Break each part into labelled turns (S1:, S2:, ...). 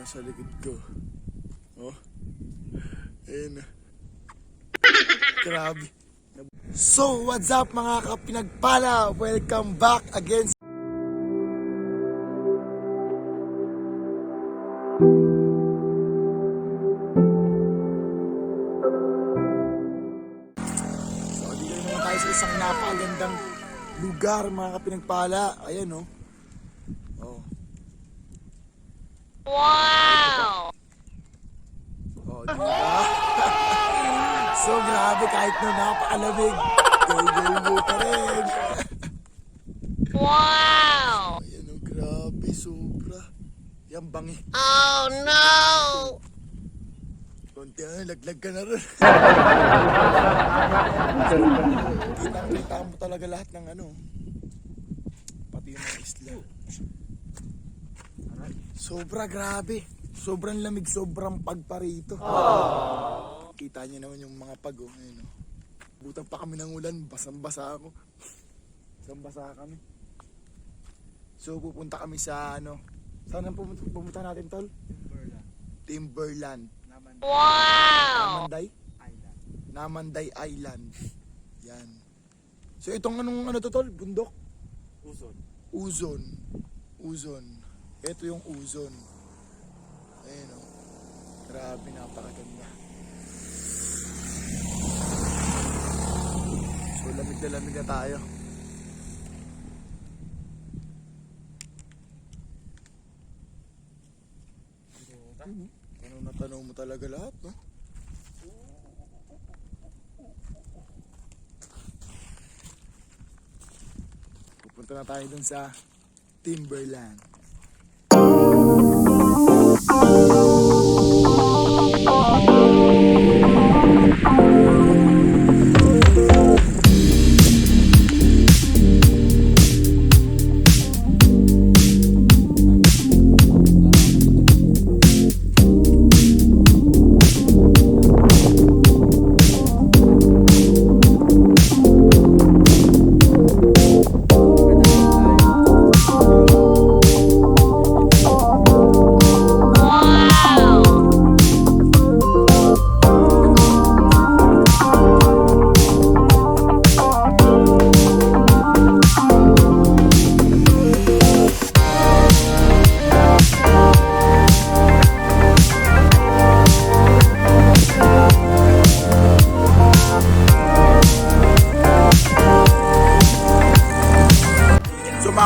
S1: nasa likod ko. Oh. Ayun. Grabe. So, what's up mga kapinagpala? Welcome back again. So, dito naman tayo sa isang napakagandang lugar mga kapinagpala. Ayan oh. Oh.
S2: Wow!
S1: Oh, diba? So grabe kahit na napakalamig. Go pa rin.
S2: Wow!
S1: Ayan oh, grabe, sobra. Yan bangi.
S2: Oh no!
S1: Konti na, laglag ka na rin. Kita mo talaga lahat ng ano. Pati yung mga isla. Sobra grabe. Sobrang lamig, sobrang pagparito. Kita niyo naman yung mga pag-o. Ayun, oh. Butan pa kami ng ulan, basang-basa ako. Basang-basa kami. So pupunta kami sa ano. Saan ang pumunta natin, tol? Timberland.
S2: Wow!
S1: Namanday Island. Yan. So itong anong ano to, tol? Bundok? Uzon. Ito yung Uzon. Ayun o. Grabe, napakaganda. So lamig na tayo. Tanaw mo talaga lahat, no? Pupunta na tayo dun sa Timberland.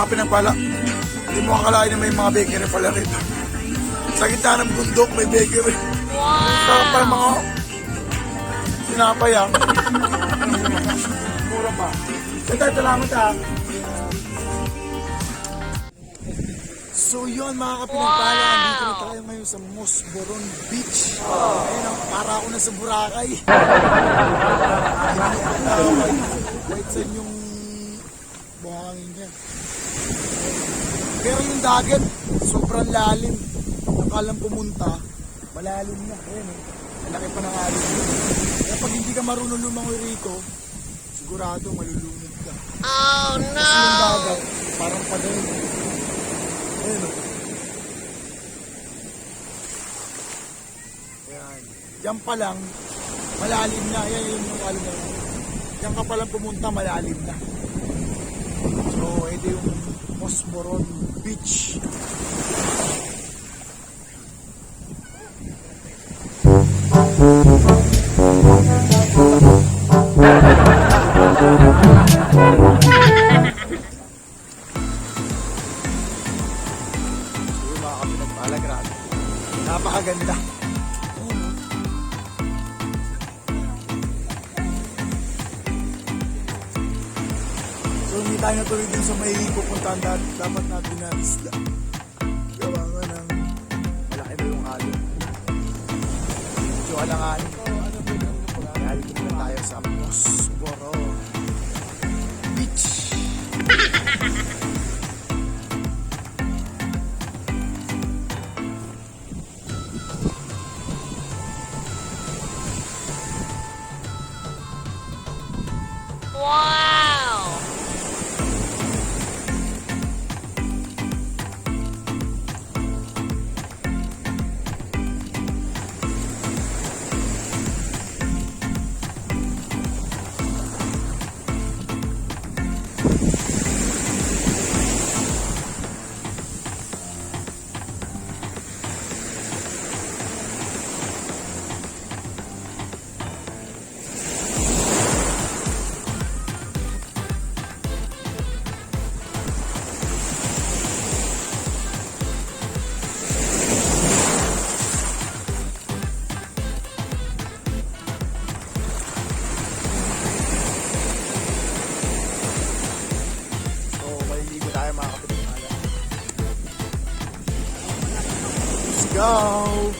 S1: Pinagpala, hindi mo akalain na may mga bakery pala rito. Sa gitna ng bundok may bakery. Sarap pa mga sinapay ah. Mura pa. Salamat ah. So yun mga kapinagpala, dito na tayo ngayon sa Mosboron Beach. Ayun ang para ako na sa Boracay. White sand yung buhangin niya. Pero yung dagat, sobrang lalim. Nakalang pumunta, malalim na. Ayan eh, malaki pa ng alim. Kaya pag hindi ka marunong lumangoy rito, sigurado malulunod ka.
S2: Oh no!
S1: Kasi yung dagat, parang padayon. Ayan o. Ayan. Yan pa lang, malalim na. Ayan yung alam na. Yan ka palang pumunta, malalim na. So, ito yung Mosboron Beach. Mga kapinagpala, grabe. Napakaganda. So hindi tayo natuloy din sa may pupuntahan dapat natin na isla. Gawa nga ng malaki na yung alon. Medyo alanganin. Kaya dito na tayo sa Mosboron Beach.
S2: Wow!
S1: go!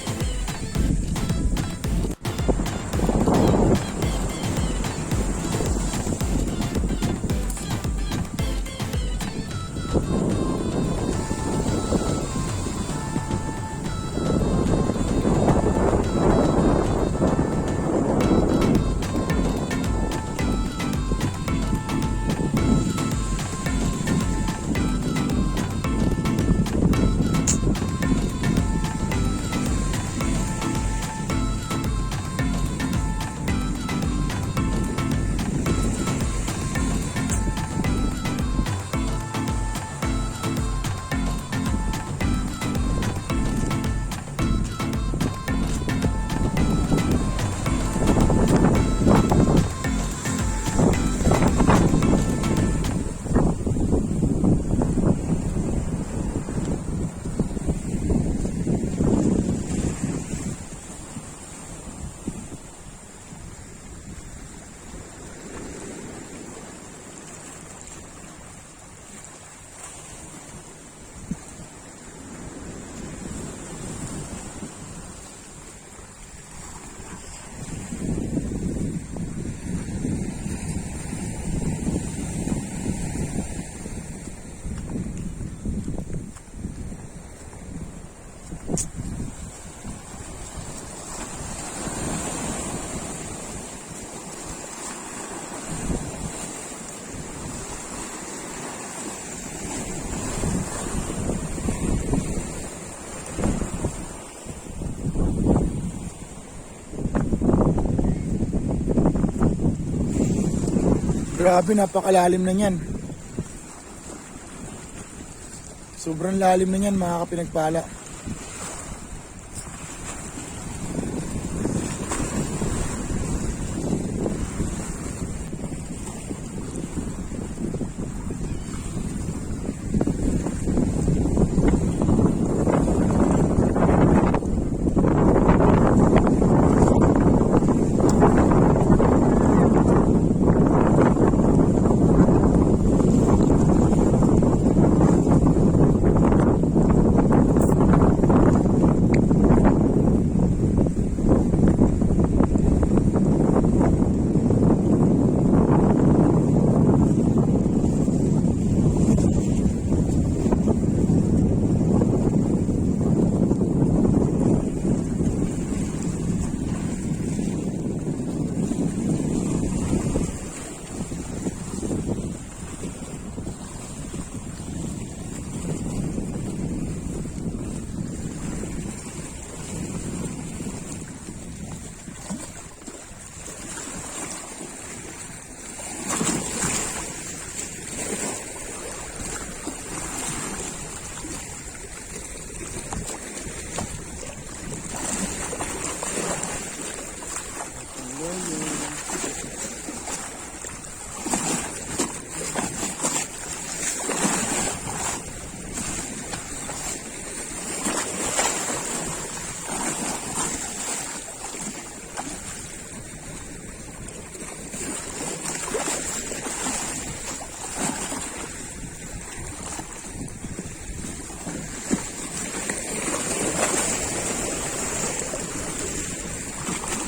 S1: Grabe, napakalalim na niyan. Sobrang lalim na niyan, mga kapinagpala.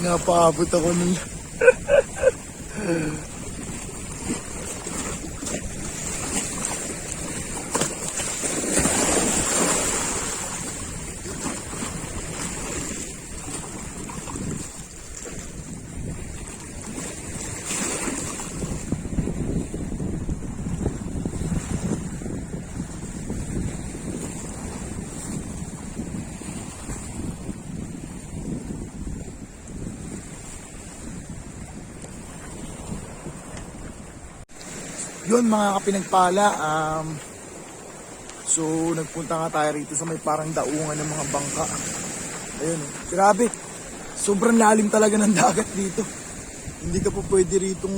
S1: Napaabot ako nun. Yun mga kapinagpala, so nagpunta nga tayo rito sa may parang daungan ng mga bangka. Ayun, grabe, sobrang lalim talaga ng dagat dito. Hindi ka po pwede ritong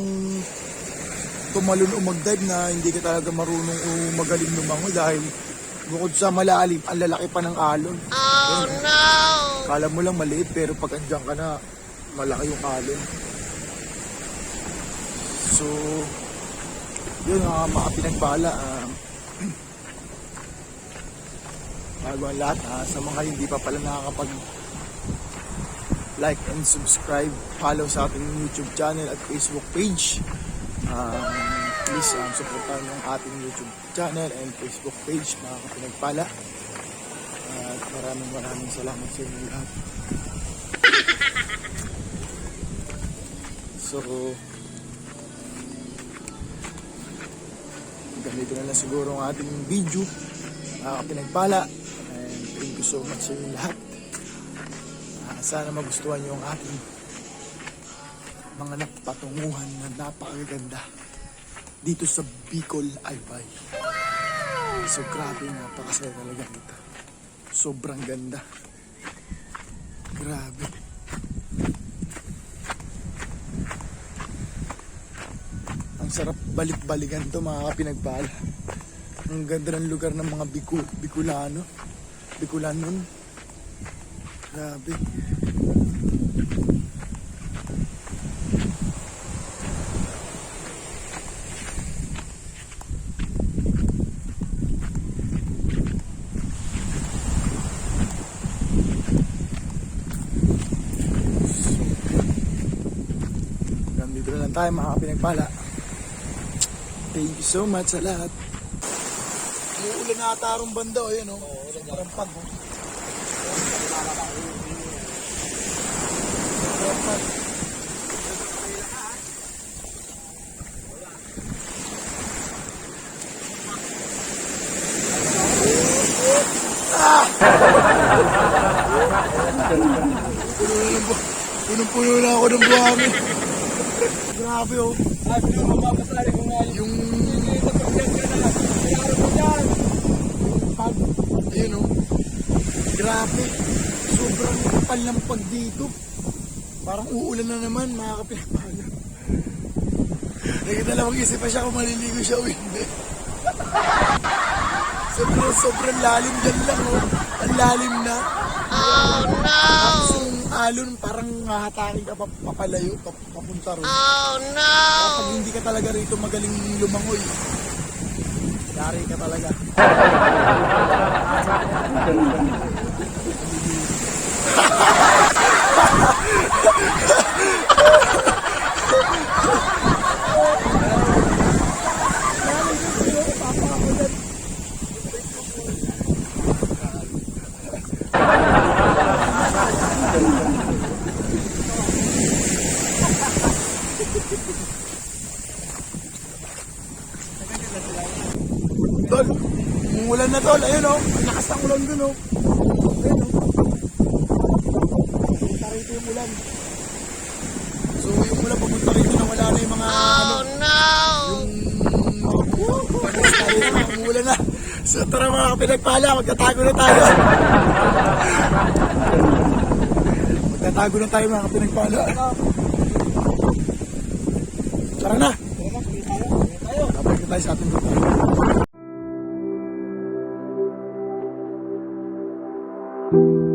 S1: tumalon o mag-dive na hindi ka talaga marunong o magaling lumangoy dahil bukod sa malalim, ang lalaki pa ng alon.
S2: Oh no!
S1: Kala mo lang maliit pero pag andyan ka na, malaki yung alon. So, yun mga pinagpala, bago ang lahat, sa mga hindi pa pala nakakapag like and subscribe, follow sa ating YouTube channel at Facebook page. Please supportan yung ating YouTube channel and Facebook page, mga kapinagpala. At maraming salamat sa inyo lahat. So, ganito na lang siguro ang ating video, mga kapinagpala. And thank you so much sa inyo lahat. Sana magustuhan nyo ang ating mga napatunguhan na napakaganda dito sa Bicol Albay. So grabe, napakasaya talaga dito. Sobrang ganda. Grabe. Ang sarap balik-balikan to, mga kapinagpala. Ang ganda ng lugar ng mga Bicolanon. Grabe. Dito na lang tayo, mga kapinagpala. Thank you so much sa lahat. Uulan na ata arong banda, o yan o. Parang pag o. Punong-puno na ako ng buhangin. Grabe oh. Yung pag, ayun oh. Grabe. Sobrang kapal ng pag dito. Parang uulan na naman, mga kapinagpala. Nakita lang mag-isip pa siya kung maliligo siya o hindi. Sobrang lalim dyan lang oh. Ang lalim na.
S2: Oh no!
S1: Tapos yung alon, parang hahatakin ka papalayo, papunta ron.
S2: Oh no!
S1: Kapag hindi ka talaga rito magaling lumangoy, yari ka talaga. Tol, umulan na tol, ayun o, ang lakas ng ulan dun o. Ayun o. Papunta rito yung ulan. So yung ulan papunta rito na wala na yung mga
S2: Oh no!
S1: yung umulan na. So tara, mga kapinagpala, magtatago na tayo. Magtatago na tayo, mga kapinagpala. Tara na. Babalik na tayo sa ating lugar.
S3: Thank you.